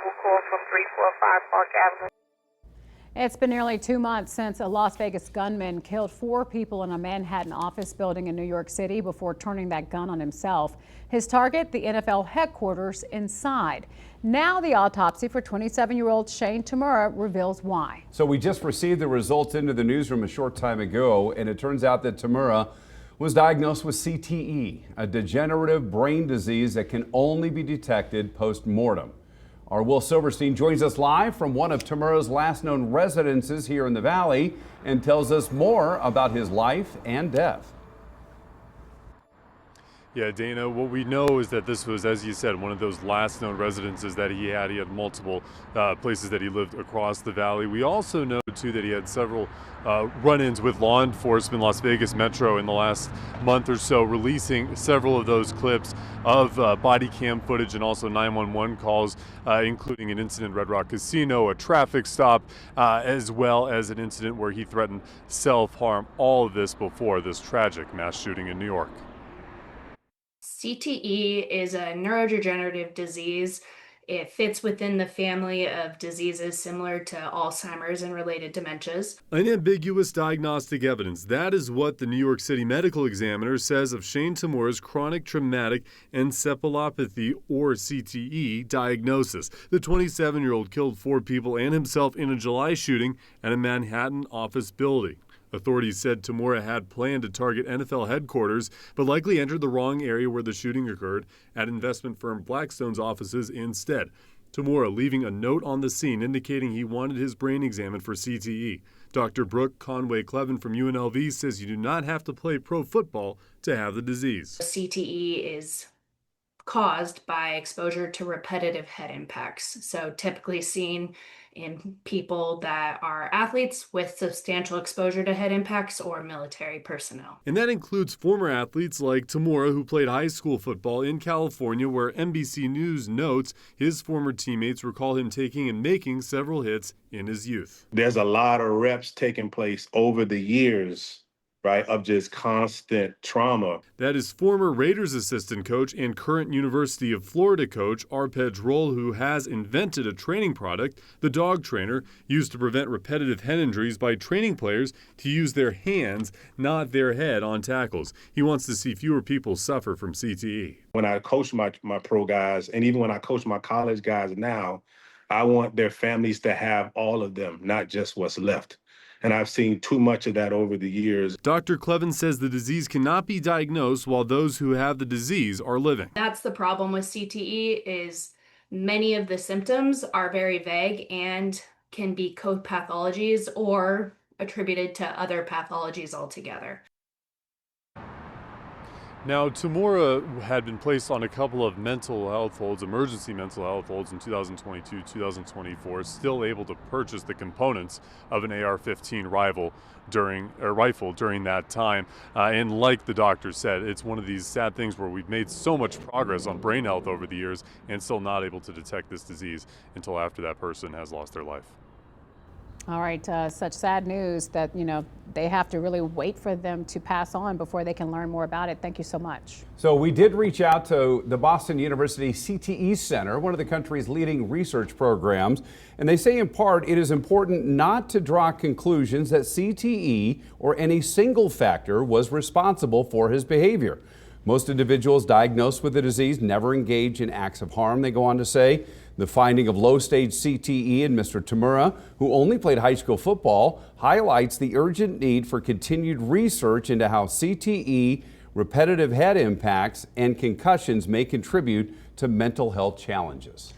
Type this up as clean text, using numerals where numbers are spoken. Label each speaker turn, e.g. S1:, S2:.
S1: possible call from 345 Park Avenue.
S2: It's been nearly 2 months since a Las Vegas gunman killed 4 people in a Manhattan office building in New York City before turning that gun on himself. His target, the NFL headquarters inside. Now the autopsy for 27-year-old Shane Tamura reveals why.
S3: So we just received the results into the newsroom a short time ago, and it turns out that Tamura was diagnosed with CTE, a degenerative brain disease that can only be detected post-mortem. Our Will Silverstein joins us live from one of Tamura's last known residences here in the Valley and tells us more about his life and death.
S4: Yeah, Dana, what we know is that this was, as you said, one of those last known residences that he had. He had multiple places that he lived across the valley. We also know, too, that he had several run-ins with law enforcement, Las Vegas Metro, in the last month or so, releasing several of those clips of body cam footage and also 911 calls, including an incident at Red Rock Casino, a traffic stop, as well as an incident where he threatened self-harm. All of this before this tragic mass shooting in New York.
S5: CTE is a neurodegenerative disease. It fits within the family of diseases similar to Alzheimer's and related dementias.
S4: Unambiguous diagnostic evidence. That is what the New York City medical examiner says of Shane Tamura's chronic traumatic encephalopathy, or CTE, diagnosis. The 27-year-old killed 4 people and himself in a July shooting at a Manhattan office building. Authorities said Tamura had planned to target NFL headquarters, but likely entered the wrong area where the shooting occurred at investment firm Blackstone's offices instead. Tamura leaving a note on the scene indicating he wanted his brain examined for CTE. Dr. Brooke Conway Kleven from UNLV says you do not have to play pro football to have the disease.
S5: CTE is caused by exposure to repetitive head impacts. So typically seen in people that are athletes with substantial exposure to head impacts or military personnel.
S4: And that includes former athletes like Tamura, who played high school football in California, where NBC News notes his former teammates recall him taking and making several hits in his youth.
S6: There's a lot of reps taking place over the years, right, of just constant trauma.
S4: That is former Raiders assistant coach and current University of Florida coach Arpej Roll, who has invented a training product, the dog trainer, used to prevent repetitive head injuries by training players to use their hands, not their head, on tackles. He wants to see fewer people suffer from CTE.
S6: When I coach my pro guys, and even when I coach my college guys now, I want their families to have all of them, not just what's left. And I've seen too much of that over the years.
S4: Dr. Kleven says the disease cannot be diagnosed while those who have the disease are living.
S5: That's the problem with CTE, is many of the symptoms are very vague and can be co-pathologies or attributed to other pathologies altogether.
S4: Now, Tamura had been placed on a couple of mental health holds, emergency mental health holds in 2022, 2024, still able to purchase the components of an AR-15 rifle during that time. And like the doctor said, it's one of these sad things where we've made so much progress on brain health over the years and still not able to detect this disease until after that person has lost their life.
S2: All right, such sad news that, they have to really wait for them to pass on before they can learn more about it. Thank you so much.
S3: So we did reach out to the Boston University CTE Center, one of the country's leading research programs, and they say in part it is important not to draw conclusions that CTE or any single factor was responsible for his behavior. Most individuals diagnosed with the disease never engage in acts of harm, they go on to say. The finding of low-stage CTE in Mr. Tamura, who only played high school football, highlights the urgent need for continued research into how CTE, repetitive head impacts, and concussions may contribute to mental health challenges.